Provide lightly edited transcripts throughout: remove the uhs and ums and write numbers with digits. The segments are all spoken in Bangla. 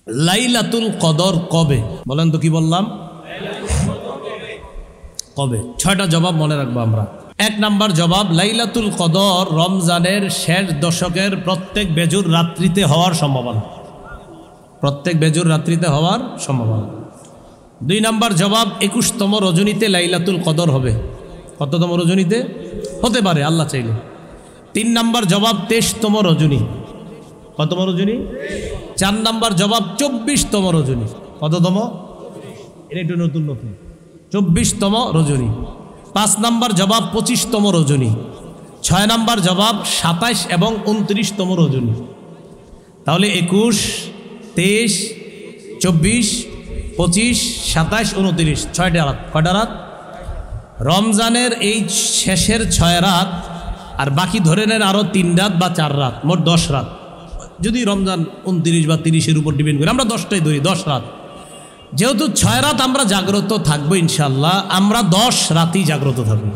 লাইলাতুল কদর কবে বলেন তো? কি বললাম? কবে? 6টা জবাব মনে রাখবো আমরা। 1 নাম্বার জবাব, লাইলাতুল কদর রমজানের শেষ দশকের প্রত্যেক বেজুর রাত্রিতে হওয়ার সম্ভাবনা। প্রত্যেক বেজুর রাত্রিতে হওয়ার সম্ভাবনা। 2 নাম্বার জবাব, 21তম রজনীতে লাইলাতুল কদর হবে। কততম রজনীতে? হতে পারে আল্লাহ চাইলে। 3 নাম্বার জবাব, 23তম রজনী। কততম রজনী? 4 নাম্বার জবাব, 24তম রজনী। কততম? এটা একটু নতুন নতুন। 24তম রজনী। 5 নাম্বার জবাব, 25তম রজনী। 6 নাম্বার জবাব, 27 এবং 29তম রজনী। তাহলে 21, 23, 24, 25, 27, 29, 6টা রাত। কয়টা রাত? রমজানের এই শেষের 6 রাত আর বাকি ধরে নেন আরও 3 রাত বা 4 রাত, মোট 10 রাত। যদি রমজান 29 বা 30-এর উপর ডিপেন্ড করে, আমরা 10টাই ধরি, 10 রাত। যেহেতু 6 রাত আমরা জাগ্রত থাকবো ইনশাল্লাহ, আমরা 10 রাতই জাগ্রত থাকবো।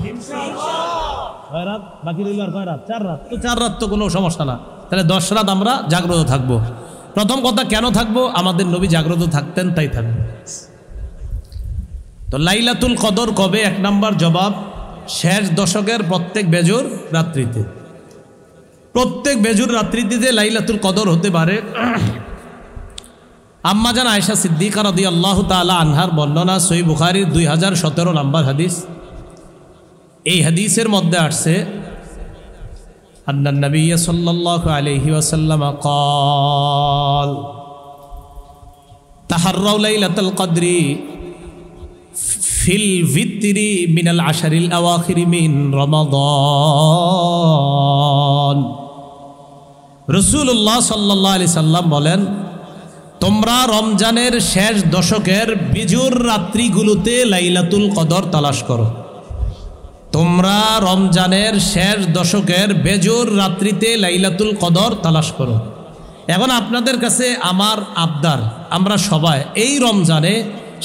6 রাত বাকি রইল আর কয় রাত? 4 রাত। তো 4 রাত তো কোনো সমস্যা না, তাহলে 10 রাত আমরা জাগ্রত থাকবো। প্রথম কথা, কেন থাকবো? আমাদের নবী জাগ্রত থাকতেন, তাই থাকবো। তো লাইলাতুল কদর কবে? 1 নাম্বার জবাব, শেষ দশকের প্রত্যেক বেজুর রাত্রিতে। প্রত্যেক বেজুর রাত্রিতে লাইলাতুল কদর হতে পারে। আম্মাজান আয়েশা সিদ্দিকা রাদিয়াল্লাহু তাআলা আনহার বর্ণনা, সহিহ বুখারীর 2017 নাম্বার হাদিস। এই হাদিসের মধ্যে আসছে, আন্নান নবী সাল্লাল্লাহু আলাইহি ওয়াসাল্লাম قال তাহাররাউ লাইলাতুল কদরি ফিল ভিতরি মিনাল আশারিল আওয়াখিরি মিন রমাদান। রাসূলুল্লাহ সাল্লাল্লাহু আলাইহি সাল্লাম বলেন, তোমরা রমজানের শেষ দশকের বিজুর রাত্রিগুলোতে লাইলাতুল কদর তালাশ করো। তোমরা রমজানের শেষ দশকের বেজুর রাত্রিতে লাইলাতুল কদর তালাশ করো। এখন আপনাদের কাছে আমার আবদার, আমরা সবাই এই রমজানে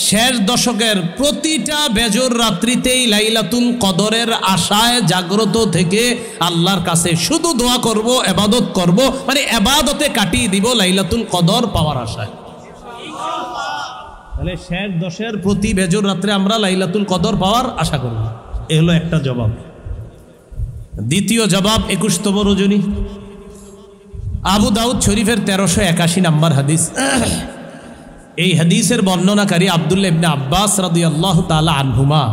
শেষ দশকের প্রতিটা বেজুর রাত্রিতেই লাইলাতুল কদরের আশায় জাগ্রত থেকে আল্লাহর কাছে শুধু দোয়া করব, ইবাদত করব, মানে ইবাদতে কাটিয়ে দিব লাইলাতুল কদর পাওয়ার আশায়। তাহলে শেষ দশের প্রতি বেজুর রাত্রে আমরা লাইলাতুল কদর পাওয়ার আশা করব। এ হলো একটা জবাব। দ্বিতীয় জবাব, 21তম রজনী। আবু দাউদ শরীফের 1381 নাম্বার হাদিস। এই হাদিসের বর্ণনাকারী আব্দুল্লাহ ইবনে আব্বাস রাদিয়াল্লাহু তাআলা আনহুমা।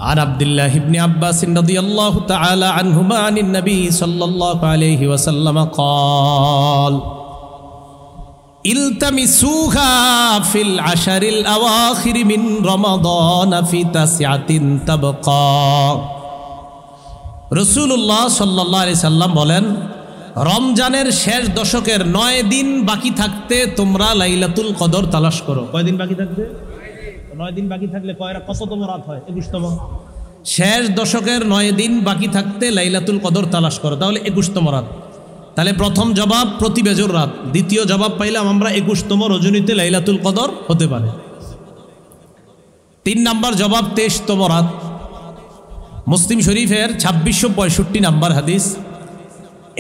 আর আব্দুল্লাহ ইবনে আব্বাস রাদিয়াল্লাহু তাআলা আনহুমা আনিন নবী সাল্লাল্লাহু আলাইহি ওয়াসাল্লাম قال ইলতামিসুহা ফিল আশারিল আওয়াখির মিন রমাদান ফি তাসিআতিন তাবকা। রাসূলুল্লাহ সাল্লাল্লাহু আলাইহি সাল্লাম বলেন, রমজানের শেষ দশকের 9 দিন বাকি থাকতে তোমরা লাইলাতুল কদর তালাশ করো। কয় দিন বাকি থাকতে? 9 দিন বাকি থাকলে কততম রাত হয়? 21তম। শেষ দশকের 9 দিন বাকি থাকতে লাইলাতুল কদর তালাশ করো, তাহলে 21তম রাত। তাহলে প্রথম জবাব প্রতি বেজুর রাত। দ্বিতীয় জবাব পাইলাম আমরা 21তম রজনীতে লাইলাতুল কদর হতে পারে। 3 নাম্বার জবাব 23তম রাত। মুসলিম শরীফের 2665 নাম্বার হাদিস।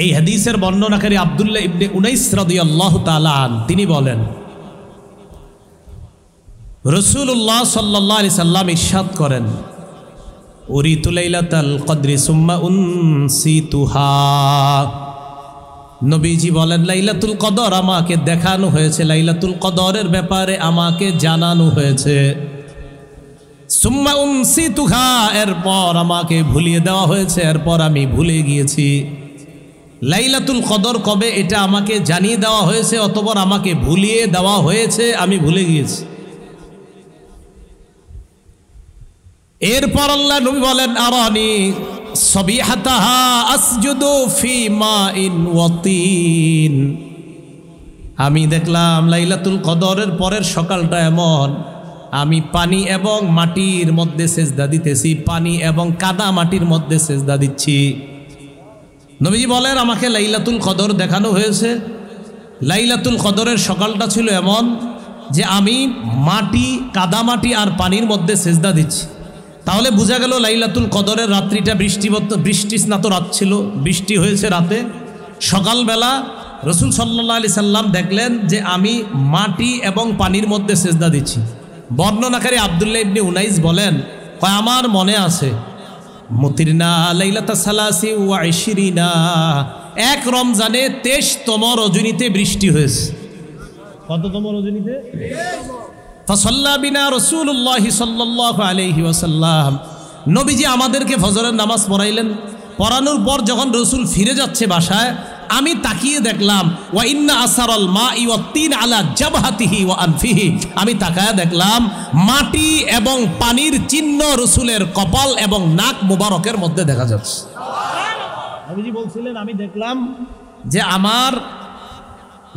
এই হাদিসের বর্ণনাকারী আব্দুল্লাহ ইবনে উনাইস রাদিয়াল্লাহু তাআলা আন, তিনি বলেন, রাসূলুল্লাহ সাল্লাল্লাহু আলাইহি সাল্লাম ইরশাদ করেন, উরিতু লাইলাতাল কদরি সুম্মা উনসিতুহা। নবীজি বলেন, লাইলাতুল কদর আমাকে দেখানো হয়েছে, লাইলাতুল কদরের ব্যাপারে আমাকে জানানো হয়েছে। সুম্মা উনসিতুহা, এরপর আমাকে ভুলিয়ে দেওয়া হয়েছে, এরপর আমি ভুলে গিয়েছি। লাইলাতুল কদর কবে এটা আমাকে জানিয়ে দেওয়া হয়েছে, অতঃপর আমাকে ভুলিয়ে দেওয়া হয়েছে, আমি ভুলে গিয়েছি। এরপর আল্লাহ নবী বলেন, আরানি সবিহাতাহা আসজুদু ফি মাইন ওয়া তিন। আমি দেখলাম লাইলাতুল কদরের পরের সকালটা এমন, আমি পানি এবং মাটির মধ্যে সেজদা দিতেছি, পানি এবং কাদা মাটির মধ্যে সেজদা দিচ্ছি। নবীজি বলেন, আমাকে লাইলাতুল কদর দেখানো হয়েছে। লাইলাতুল কদরের সকালটা ছিল এমন যে আমি মাটি, কাদা মাটি আর পানির মধ্যে সেজদা দিচ্ছি। তাহলে বোঝা গেল লাইলাতুল কদরের রাত্রিটা বৃষ্টি স্নাত রাত ছিল, বৃষ্টি হয়েছে রাতে। সকালবেলা রসুল সাল্লাল্লাহু আলাইহি সাল্লাম দেখলেন যে আমি মাটি এবং পানির মধ্যে সেজদা দিচ্ছি। বর্ণনাকারী আব্দুল্লাহ ইবনে উনাইস বলেন, কয় আমার মনে আছে মুতিরনা লাইলাতা সালাসি ওয়া ইশরিনা, এক রমজানে 23তম রজনীতে বৃষ্টি হয়েছে। কততম রজনীতে? ফাসাল্লা বিনা রাসূলুল্লাহ সাল্লাল্লাহু আলাইহি ওয়াসাল্লাম, নবীজি আমাদেরকে ফজরের নামাজ পড়াইলেন। পড়ানোর পর যখন রসুল ফিরে যাচ্ছে বাসায়, আমি তাকিয়ে দেখলাম ওয়া ইন্না আসারাল মাই ওয়া তিন আলা জাবহাতিহি ওয়া আনফিহি, আমি তাকায় দেখলাম মাটি এবং পানির চিহ্ন রসুলের কপাল এবং নাক মুবারকের মধ্যে দেখা যাচ্ছে। নবীজি বলছিলেন, আমি দেখলাম যে আমার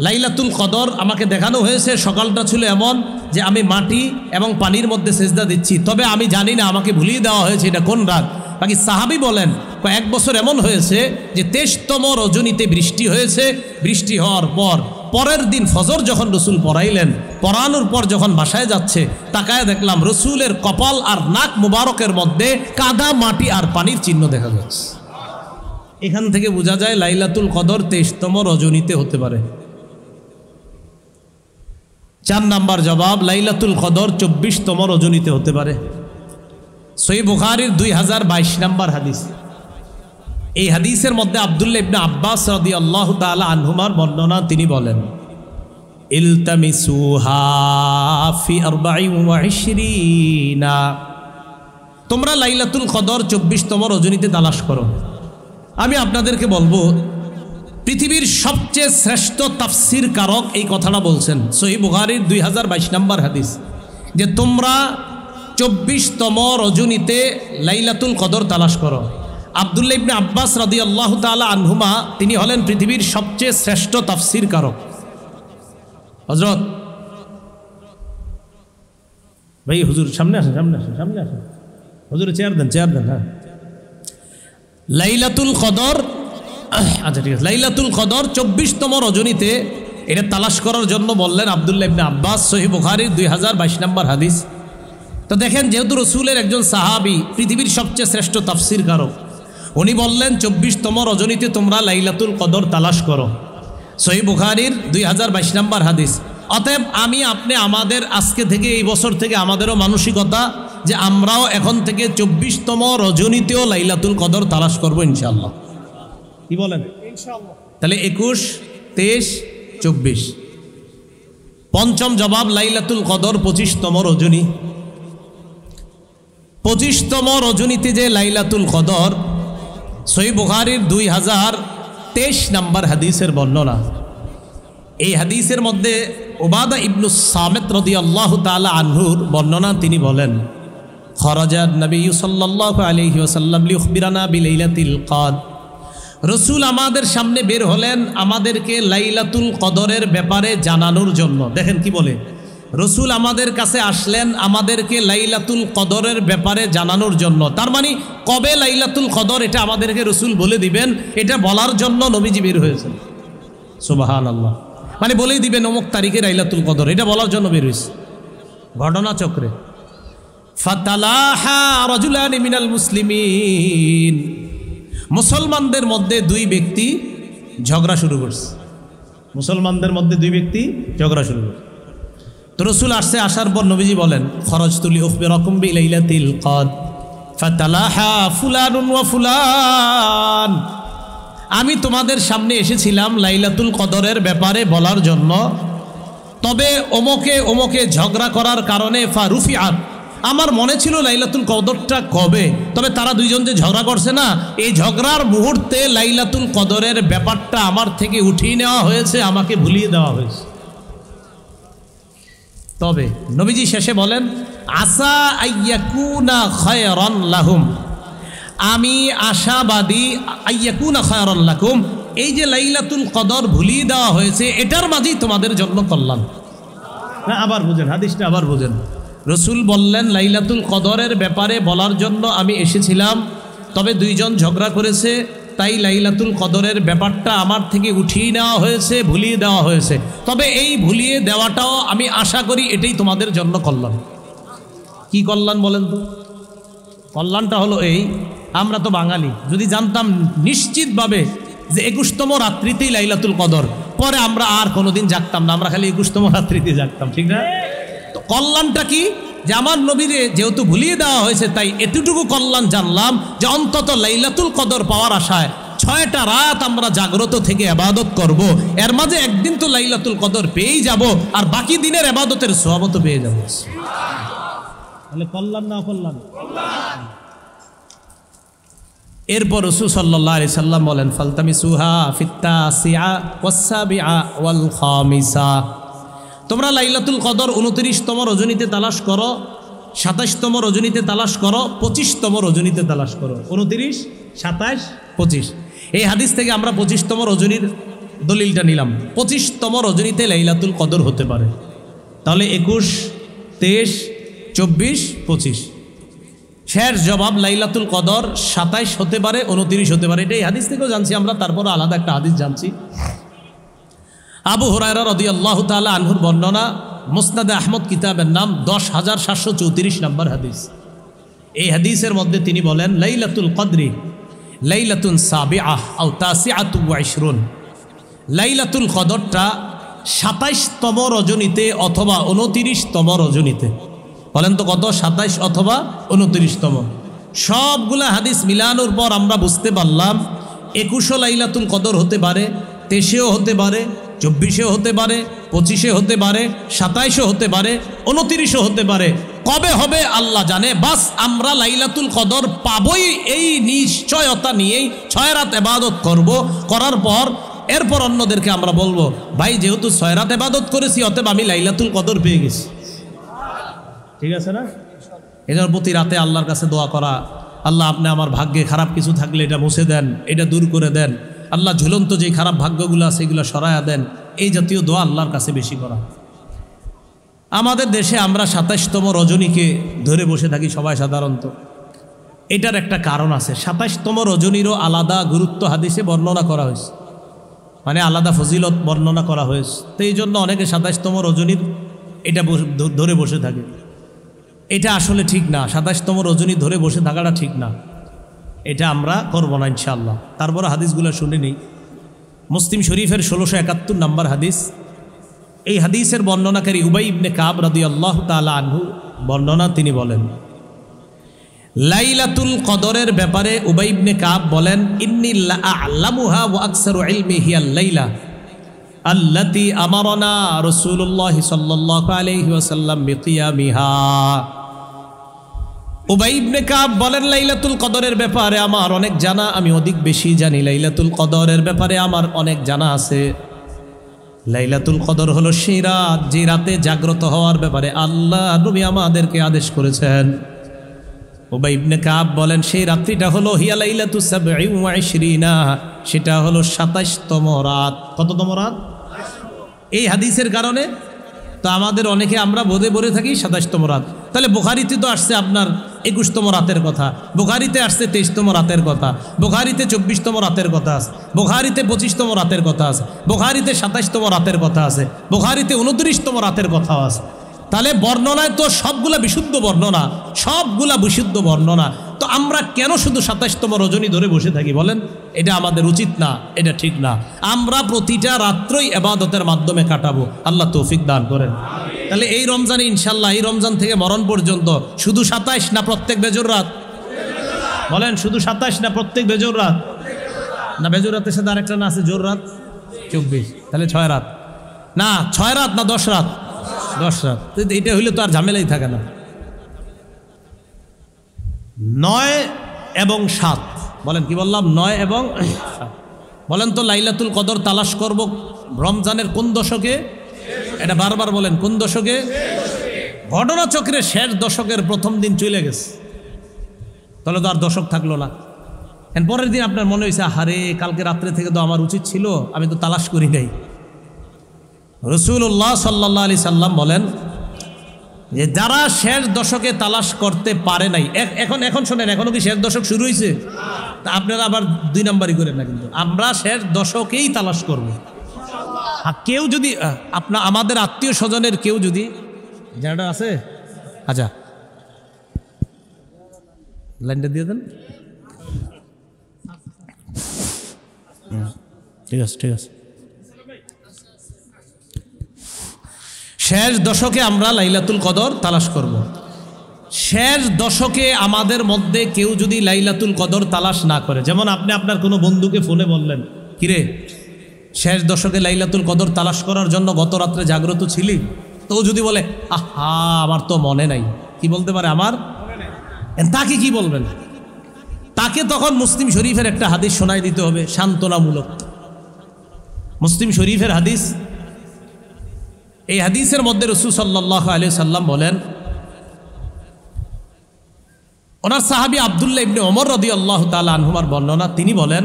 লাইলাতুল কদর আমাকে দেখানো হয়েছে, সকালটা ছিল এমন যে আমি মাটি এবং পানির মধ্যে সেজদা দিচ্ছি, তবে আমি জানি না আমাকে ভুলিয়ে দেওয়া হয়েছে এটা কোন রাত। বাকি সাহাবী বলেন, কয়েক বছর এমন হয়েছে যে 23তম রজনীতে বৃষ্টি হয়েছে। বৃষ্টি হওয়ার পর পরের দিন ফজর যখন রসুল পড়াইলেন, পড়ানোর পর যখন বাসায় যাচ্ছে, তাকায় দেখলাম রসুলের কপাল আর নাক মুবারকের মধ্যে কাদা, মাটি আর পানির চিহ্ন দেখা যাচ্ছে। এখান থেকে বোঝা যায় লাইলাতুল কদর 23তম রজনীতে হতে পারে। 4 নাম্বার জবাব, লাইলাতুল কদর 24তম রজনীতে হতে পারে। সহিহ বুখারীর 2022 নাম্বার হাদিস। এই হাদিসের মধ্যে আব্দুল্লাহ ইবনে আব্বাস রাদিয়াল্লাহু তাআলা আনহুমার বর্ণনা, তিনি বলেন, ইলতামিসুহা ফি 24, তোমরা লাইলাতুল কদর 24তম রজনীতে তালাশ করো। আমি আপনাদেরকে বলবো, পৃথিবীর সবচেয়ে শ্রেষ্ঠ তাফসির কারক এই কথাটা বলছেন, সহিহ বুখারীর 2022 নাম্বার হাদিস, যে তোমরা 24তম রজনীতে লাইলাতুল কদর তালাশ করো। আব্দুল্লাহ ইবনে আব্বাস রাদিয়াল্লাহু তাআলা আনহুমা, তিনি হলেন পৃথিবীর সবচেয়ে শ্রেষ্ঠ তাফসির কারক। হযরত ভাই, হুজুর সামনে আসেন, সামনে আসেন, সামনে আসেন, হুজুর চেয়ার দেন, চেয়ার দেন। হ্যাঁ, লাইলাতুল কদর, আচ্ছা ঠিক আছে, লাইলাতুল কদর 24তম রজনীতে এটা তালাশ করার জন্য বললেন আব্দুল্লাহ ইবনে আব্বাস, সহিহ বুখারীর 2022 নাম্বার হাদিস। তো দেখেন, যেহেতু রসুলের একজন সাহাবী, পৃথিবীর সবচেয়ে শ্রেষ্ঠ তাফসির কারক, উনি বললেন 24তম রজনীতে তোমরা লাইলাতুল কদর তালাশ করো, সহিহ বুখারীর 2022 নাম্বার হাদিস। অতএব আমি আপনি আমাদের আজকে থেকে, এই বছর থেকে আমাদেরও মানসিকতা যে আমরাও এখন থেকে 24তম রজনীতেও লাইলাতুল কদর তালাশ করবো ইনশাআল্লাহ। কি বলেন? ইনশাআল্লাহ। তাহলে 21, 23, 24। পঞ্চম জবাব, লাইলাতুল কদর 25তম রজনী। 25তম রজনীতে যে লাইলাতুল কদর, সহিহ বুখারীর 2023 নাম্বার হাদিসের বর্ণনা। এই হাদিসের মধ্যে উবাদা ইবনু সামিত রাদিয়াল্লাহু তাআলা আনহুর বর্ণনা, তিনি বলেন, খরাজান নবী সাল্লাল্লাহু আলাইহি ওয়াসাল্লাম লিউখবিরানা বিলাইলাতিল কদর, রসুল আমাদের সামনে বের হলেন আমাদেরকে লাইলাতুল কদরের ব্যাপারে জানানোর জন্য। দেখেন কি বলে, রসুল আমাদের কাছে আসলেন আমাদেরকে লাইলাতুল কদরের ব্যাপারে জানানোর জন্য। তার মানে কবে লাইলাতুল কদর এটা আমাদেরকে রসুল বলে দিবেন, এটা বলার জন্য নবীজি বের হয়েছেন। সুবহানাল্লাহ। মানে বলেই দিবেন অমুক তারিখে লাইলাতুল কদর, এটা বলার জন্য বের হয়েছে। ঘটনাচক্রে ফাতালাহা রাজুলানি মিনাল মুসলিমিন, মুসলমানদের মধ্যে 2 ব্যক্তি ঝগড়া শুরু করছে। মুসলমানদের মধ্যে 2 ব্যক্তি ঝগড়া শুরু করছে। তো রসুল আসছে, আসার পর নবীজি বলেন, খরজতু লিউখবিরাকুম বিলাইলাতিল কদর ফাতালাহা ফুলানুন ওয়া ফুলান, আমি তোমাদের সামনে এসেছিলাম লাইলাতুল কদরের ব্যাপারে বলার জন্য, তবে ওমকে ওমকে ঝগড়া করার কারণে ফারুফিআত, আমার মনে ছিল লাইলাতুল কদরটা কবে, তবে তারা 2 জন যে ঝগড়া করছে না, এই ঝগড়ার মুহূর্তে লাইলাতুল কদরের ব্যাপারটা আমার থেকে উঠিয়ে নেওয়া হয়েছে, আমাকে ভুলিয়ে দেওয়া হয়েছে। তবে নবীজি শেষে বলেন, আসা আইয়াকুনা খায়রান লাহুম, আমি আশাবাদী, আইয়াকুনা খায়রান লাকুম, এই যে লাইলাতুল কদর ভুলিয়ে দেওয়া হয়েছে, এটার মাঝেই তোমাদের জন্য কল্যাণ। না, আবার বুঝেন হাদিসটা, আবার বুঝেন। রসুল বললেন লাইলাতুল কদরের ব্যাপারে বলার জন্য আমি এসেছিলাম, তবে 2 জন ঝগড়া করেছে, তাই লাইলাতুল কদরের ব্যাপারটা আমার থেকে উঠিয়ে নেওয়া হয়েছে, ভুলিয়ে দেওয়া হয়েছে। তবে এই ভুলিয়ে দেওয়াটাও আমি আশা করি এটাই তোমাদের জন্য কল্যাণ। কি কল্যাণ বলেন তো? কল্যাণটা হলো এই, আমরা তো বাঙালি, যদি জানতাম নিশ্চিতভাবে যে 21তম রাত্রিতেই লাইলাতুল কদর, পরে আমরা আর কোনোদিন জাগতাম না, আমরা খালি 21তম রাত্রিতে জাগতাম, ঠিক না? তো কল্যাণটা কি? যে আমার নবীরে যেহেতু ভুলিয়ে দেওয়া হয়েছে, তাই এতটুকু কল্যাণ জানলাম যে অন্তত লাইলাতুল কদর পাওয়ার আশায় 6টা রাত আমরা জাগ্রত থেকে ইবাদত করব। এর মাঝে একদিন তো লাইলাতুল কদর পেয়েই যাব, আর বাকি দিনের ইবাদতের সওয়াবও তো পেয়ে যাব। তাহলে কল্যাণ না অকল্যাণ? এরপর রাসূল সাল্লাল্লাহু আলাইহি সাল্লাম বলেন, ফালতামিসুহা ফিত্তাসিআ ওয়াস-সাবিআ ওয়াল খামিসা। তোমরা লাইলাতুল কদর 29তম রজনীতে তালাশ করো, 27তম রজনীতে তালাশ করো, 25তম রজনীতে তালাশ করো। 29, 27, 25। এই হাদিস থেকে আমরা 25তম রজনীর দলিলটা নিলাম। 25তম রজনীতে লাইলাতুল কদর হতে পারে। তাহলে 21, 23, 24, 25। শেষ জবাব লাইলাতুল কদর 27 হতে পারে, 29 হতে পারে। এটা এই হাদিস থেকেও জানছি আমরা, তারপর আলাদা একটা হাদিস জানছি। আবু হুরায়রা রাদিয়াল্লাহু তাআলা আনহুর বর্ণনা, মুসনাদে আহমদ কিতাবের নাম 10,734 নম্বর হাদিস। এই হাদিসের মধ্যে তিনি বলেন, লাইলাতুল কদরি লাইলাতুন সাবিআহ আও তাসিআতু ওয়া 20। লাইলাতুল কদরটা 27তম রজনীতে অথবা 29তম রজনীতে। বলেন তো কত? 27 অথবা 29তম। সবগুলা হাদিস মিলানোর পর আমরা বুঝতে পারলাম 21 লাইলাতুল কদর হতে পারে, 23 হতে পারে, 24 হতে পারে, 25 হতে পারে, 27 হতে পারে, 29 হতে পারে। কবে হবে আল্লাহ জানে। বাস আমরা লাইলাতুল কদর পাবই এই নিশ্চয়তা নিয়েই 6 রাত ইবাদত করব। করার পর এরপর অন্যদেরকে আমরা বলবো, ভাই যেহেতু 6 রাত ইবাদত করেছি, অতএব আমি লাইলাতুল কদর পেয়ে গেছি। ঠিক আছে না? এটার প্রতি রাতে আল্লাহর কাছে দোয়া করা, আল্লাহ আপনি আমার ভাগ্যে খারাপ কিছু থাকলে এটা মুছে দেন, এটা দূর করে দেন, আল্লাহ ঝুলন্ত যে খারাপ ভাগ্যগুলো আছে এগুলো সরায়া দেন, এই জাতীয় দোয়া আল্লাহর কাছে বেশি করা। আমাদের দেশে আমরা 27তম রজনীকে ধরে বসে থাকি সবাই সাধারণত। এটার একটা কারণ আছে। 27তম রজনীরও আলাদা গুরুত্ব হাদিসে বর্ণনা করা হয়েছে, মানে আলাদা ফজিলত বর্ণনা করা হয়েছে। তো এই জন্য অনেকে 27তম রজনীর এটা ধরে বসে থাকে। এটা আসলে ঠিক না। 27তম রজনী ধরে বসে থাকাটা ঠিক না। এটা আমরা করব না ইনশাআল্লাহ। তারপর হাদিসগুলো শুনে নিই। মুসলিম শরীফের 1671 নম্বর হাদিস। এই হাদিসের বর্ণনাকারী উবাই ইবনে কাব রাদিয়াল্লাহু তাআলা আনহু বর্ণনা, তিনি বলেন, লাইলাতুল কদরের ব্যাপারে উবাই ইবনে কাব বলেন, ইন্নী লা আ'লামুহা ওয়া আকসারু ইলমি হিয়াল লাইলা আল্লাতী আমারানা রাসূলুল্লাহ সাল্লাল্লাহু আলাইহি ওয়াসাল্লাম বিকিয়ামিহা। উবাই ইবনে কাব বলেন, লাইলাতুল কদরের ব্যাপারে আমার অনেক জানা, আমি অধিক বেশি জানি। লাইলাতুল কদরের ব্যাপারে আমার অনেক জানা আছে। লাইলাতুল কদর হলো সেই রাত যে রাতে জাগ্রত হওয়ার ব্যাপারে আল্লাহ নবী আমাদেরকে আদেশ করেছেন। উবাই ইবনে কাব বলেন, সেই রাত্রিটা হলো হিয়া লাইলাতু 27, সেটা হলো 27তম রাত। কততম রাত? এই হাদিসের কারণে তো আমাদের অনেকে আমরা বোধে বলে থাকি 27তম রাত। তাহলে বুখারীতে তো আসছে আপনার 21তম রাতের কথা, বুখারীতে আসছে 23তম রাতের কথা, বুখারীতে 24তম রাতের কথা আছে, বুখারীতে 25তম রাতের কথা আছে, বুখারীতে 27তম রাতের কথা আছে, বুখারীতে 29তম রাতের কথাও আছে। তাহলে বর্ণনায় তো সবগুলা বিশুদ্ধ বর্ণনা, সবগুলা বিশুদ্ধ বর্ণনা। তো আমরা কেন শুধু 27তম রজনী ধরে বসে থাকি বলেন? এটা আমাদের উচিত না, এটা ঠিক না। আমরা প্রতিটা রাত্রই ইবাদতের মাধ্যমে কাটাবো। আল্লাহ তৌফিক দান করেন। তাহলে এই রমজানে ইনশাল্লাহ, এই রমজান থেকে মরণ পর্যন্ত শুধু 27 না প্রত্যেক বেজোর রাত? বলেন, শুধু 27 না প্রত্যেক বেজোর রাত? না বেজোর রাতের সাথে আরেকটা না আছে জোর রাত, 24। তাহলে 6 রাত না, 6 রাত না 10 রাত? 10 রাত। এটা হইলে তো আর ঝামেলাই থাকে না। 9 এবং 7 বলেন, কি বললাম? 9 এবং 7। বলেন তো লাইলাতুল কদর তালাশ করব রমজানের কোন দশকে? এটা বারবার বলেন, কোন দশকে? ঘটনাচক্রের শেষ দশকের প্রথম দিন চলে গেছে, তাহলে তো আর দশক থাকলো না। পরের দিন আপনার মনে হয়েছে, আরে কালকে রাত্রে থেকে তো আমার উচিত ছিল, আমি তো তালাশ করি নাই। রাসূলুল্লাহ সাল্লাল্লাহু আলাইহি সাল্লাম বলেন যে যারা শেষ দশকে তালাশ করতে পারে নাই, এখন শোনেন, এখনো কি শেষ দশক শুরু হয়েছে? তা আপনারা আবার 2 নাম্বারই করেন না, কিন্তু আমরা শেষ দশকেই তালাশ করব। কেউ যদি আমাদের আত্মীয় স্বজনের কেউ যদি জানাটা আছে, আচ্ছা লাইনটা দিয়ে দেন। ঠিক আছে, ঠিক আছে। শেষ দশকে আমরা লাইলাতুল কদর তালাশ করব। শেষ দশকে আমাদের মধ্যে কেউ যদি লাইলাতুল কদর তালাশ না করে, যেমন আপনি আপনার কোনো বন্ধুকে ফোনে বললেন, কিরে শেষ দশকে লাইলাতুল কদর তালাশ করার জন্য গত রাত্রে জাগ্রত ছিলি, তো যদি বলে আহা আমার তো মনে নাই, কি বলতে পারে আমার, তাকে কি বলবেন? তাকে তখন মুসলিম শরীফের একটা হাদিস শোনাই দিতে হবে সান্ত্বনামূলক। মুসলিম শরীফের হাদিস, এই হাদিসের মধ্যে রাসূল সাল্লাল্লাহু আলাইহি সাল্লাম বলেন, ওনার সাহাবী আব্দুল্লাহ ইবনে ওমর রাদিয়াল্লাহু তাআলা আনহুমার বর্ণনা, তিনি বলেন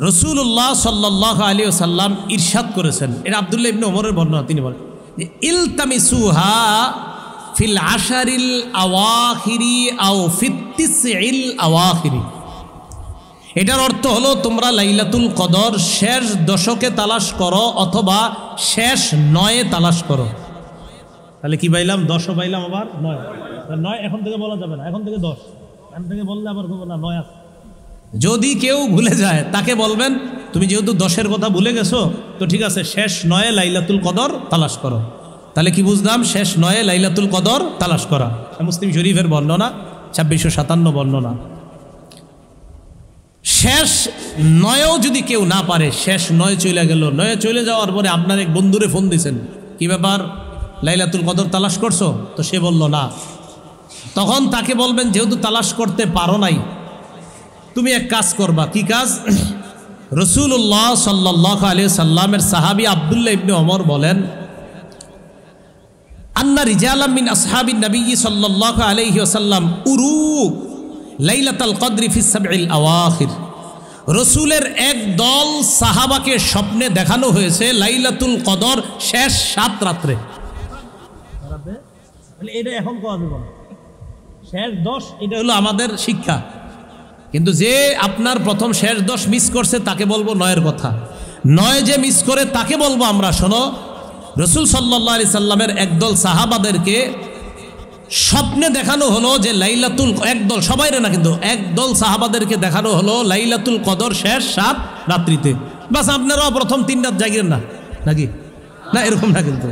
রাসূলুল্লাহ সাল্লাল্লাহু আলাইহি ওয়াসাল্লাম ইরশাদ করেছেন, এটা আব্দুল্লাহ ইবনে ওমরের বর্ণনা, তিনি বলেন যে ইলতামিসুহা ফিল আশারিল আওয়াখিরি আও ফিত তিসইল আওয়াখিরি। এটার অর্থ হলো তোমরা লাইলাতুল কদর শেষ দশকে তালাশ করো অথবা শেষ 9-এ তালাশ করো। তাহলে কি পাইলাম? 10ও পাইলাম, আবার 9 এখন থেকে বলা যাবে না, এখন থেকে 10, এখন থেকে বললে আবার না 9 আছে। যদি কেউ ভুলে যায় তাকে বলবেন তুমি যেহেতু 10-এর কথা ভুলে গেছো, তো ঠিক আছে শেষ 9-এ লাইলাতুল কদর তালাশ করো। তাহলে কি বুঝলাম? শেষ 9-এ লাইলাতুল কদর তালাশ করা। মুসলিম শরীফের বর্ণনা, 2657 বর্ণনা। শেষ 9-এও যদি কেউ না পারে, শেষ 9 চলে গেল, 9 চলে যাওয়ার পরে আপনার এক বন্ধুরে ফোন দিয়েছেন, কি ব্যাপার লাইলাতুল কদর তালাশ করছো? তো সে বলল না। তখন তাকে বলবেন যেহেতু তালাশ করতে পারো নাই, তুমি এক কাজ করবা। কি কাজ? রাসূলুল্লাহ সাল্লাল্লাহু আলাইহি সাল্লামের সাহাবী আব্দুল্লাহ ইবনে ওমর বলেন, আন্না রিজালাম মিন আসহাবিন নবী সাল্লাল্লাহু আলাইহি ওয়াসাল্লাম উরু লাইলাতুল কদরি ফিস সাবইল আওয়াখির। রাসূলের এক দল সাহাবাকে স্বপ্নে দেখানো হয়েছে লাইলাতুল কদর শেষ 7 রাত্রে। এটা এখন কোয়া যাবে না, শেষ 10 এটা হলো আমাদের শিক্ষা। কিন্তু যে আপনার প্রথম শেষ 10 মিস করছে তাকে বলবো 9-এর কথা। 9 যে মিস করে তাকে বলবো আমরা, শোনো রাসূল সাল্লাল্লাহু আলাইহি সাল্লামের একদল সাহাবাদেরকে স্বপ্নে দেখানো হলো যে লাইলাতুল, একদল সবাইরে না কিন্তু একদল সাহাবাদেরকে দেখানো হলো লাইলাতুল কদর শেষ 7 রাত্রিতে। বাস আপনারাও প্রথম 3 রাত জাগেন না নাকি? না, এরকম না কিন্তু।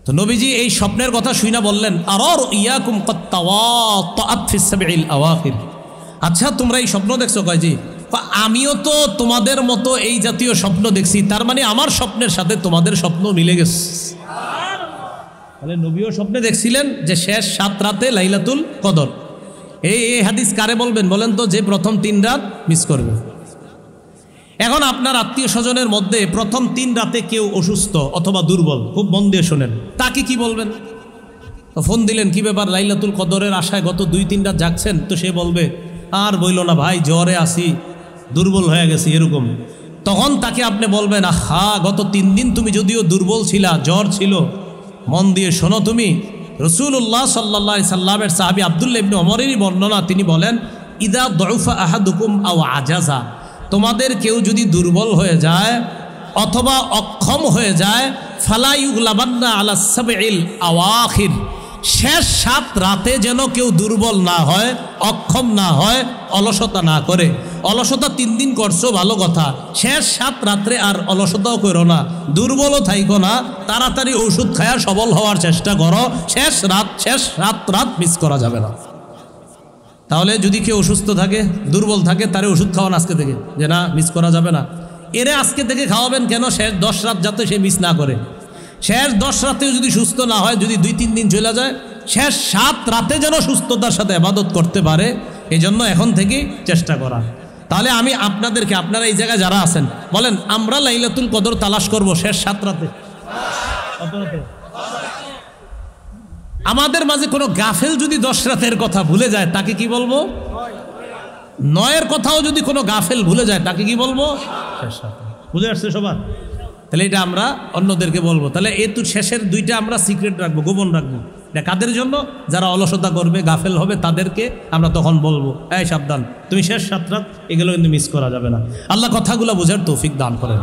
তো নবীজি এই স্বপ্নের কথা শুইনা বললেন, আরার ইয়াকুম কত তাওয়াতাত ফিস সাবইল আওয়াখির। আচ্ছা তোমরা এই স্বপ্ন দেখছো? কয় জি। আমিও তো তোমাদের মতো এই জাতীয় স্বপ্ন দেখছি, তার মানে আমার স্বপ্নের সাথে তোমাদের স্বপ্ন মিলে গেছে। তাহলে নবীও স্বপ্নে দেখছিলেন যে শেষ 7 রাতে লাইলাতুল কদর। এই হাদিস কারে বলবেন বলেন তো? যে প্রথম 3 রাত মিস করবে। এখন আপনার আত্মীয় স্বজনের মধ্যে প্রথম 3 রাতে কেউ অসুস্থ অথবা দুর্বল, খুব মন দিয়ে শোনেন, তাকে কি বলবেন? তো ফোন দিলেন, কি ব্যাপার লাইলাতুল কদরের আশায় গত 2-3 রাত জাগছেন? তো সে বলবে আর বইল না ভাই, জ্বরে আসি, দুর্বল হয়ে গেছি এরকম। তখন তাকে আপনি বলবেন, আহা গত 3 দিন তুমি যদিও দুর্বল ছিলা, জ্বর ছিল, মন দিয়ে শোনো তুমি। রাসূলুল্লাহ সাল্লাল্লাহু আলাইহি সাল্লামের সাহাবী আব্দুল্লাহ ইবনে ওমরেরই বর্ণনা, তিনি বলেন ইদা দুফা আহাদুকুম আও আজাজা, তোমাদের কেউ যদি দুর্বল হয়ে যায় অথবা অক্ষম হয়ে যায়, ফালা ইউগলাবান্না আলা সাবইল আওয়াখির, শেষ 7 রাতে যেন কেউ দুর্বল না হয়, অক্ষম না হয়, অলসতা না করে। অলসতা 3 দিন করছো ভালো কথা, শেষ 7 রাত্রে আর অলসতাও করো না, দুর্বলও থাইকো না, তাড়াতাড়ি ওষুধ খায়া সবল হওয়ার চেষ্টা করো। শেষ 7 রাত মিস করা যাবে না। তাহলে যদি কেউ অসুস্থ থাকে, দুর্বল থাকে, তারে ওষুধ খাওয়ান আজকে থেকে, যে না মিস করা যাবে না। এরে আজকে থেকে খাওয়াবেন কেন? শেষ 10 রাত যাতে সে মিস না করে। শেষ 10 রাতেও যদি সুস্থ না হয়, যদি 2-3 দিন চলে যায়, শেষ 7 রাতে যেন সুস্থতার সাথে ইবাদত করতে পারে, এই জন্য এখন থেকে চেষ্টা করা। তাহলে আমি আপনাদেরকে, আপনারা এই জায়গায় যারা আছেন, বলেন আমরা লাইলাতুল কদর তালাশ করব শেষ 7 রাতে। আমাদের মাঝে কোনো গাফেল যদি 10 রাতের কথা ভুলে যায় তাকে কি বলবো? 9-এর কথাও যদি কোনো গাফেল ভুলে যায় তাকে কি বলবো? শেষ রাতে। বুঝে আসছে সবার? তাহলে এটা আমরা অন্যদেরকে বলবো। তাহলে এই তো শেষের 2টা আমরা সিক্রেট রাখবো, গোপন রাখবো। এটা কাদের জন্য? যারা অলসতা করবে, গাফেল হবে, তাদেরকে আমরা তখন বলবো, এই সাবধান, তুমি শেষ 7 রাত এগুলো কিন্তু মিস করা যাবে না। আল্লাহ কথাগুলো বোঝার তৌফিক দান করেন।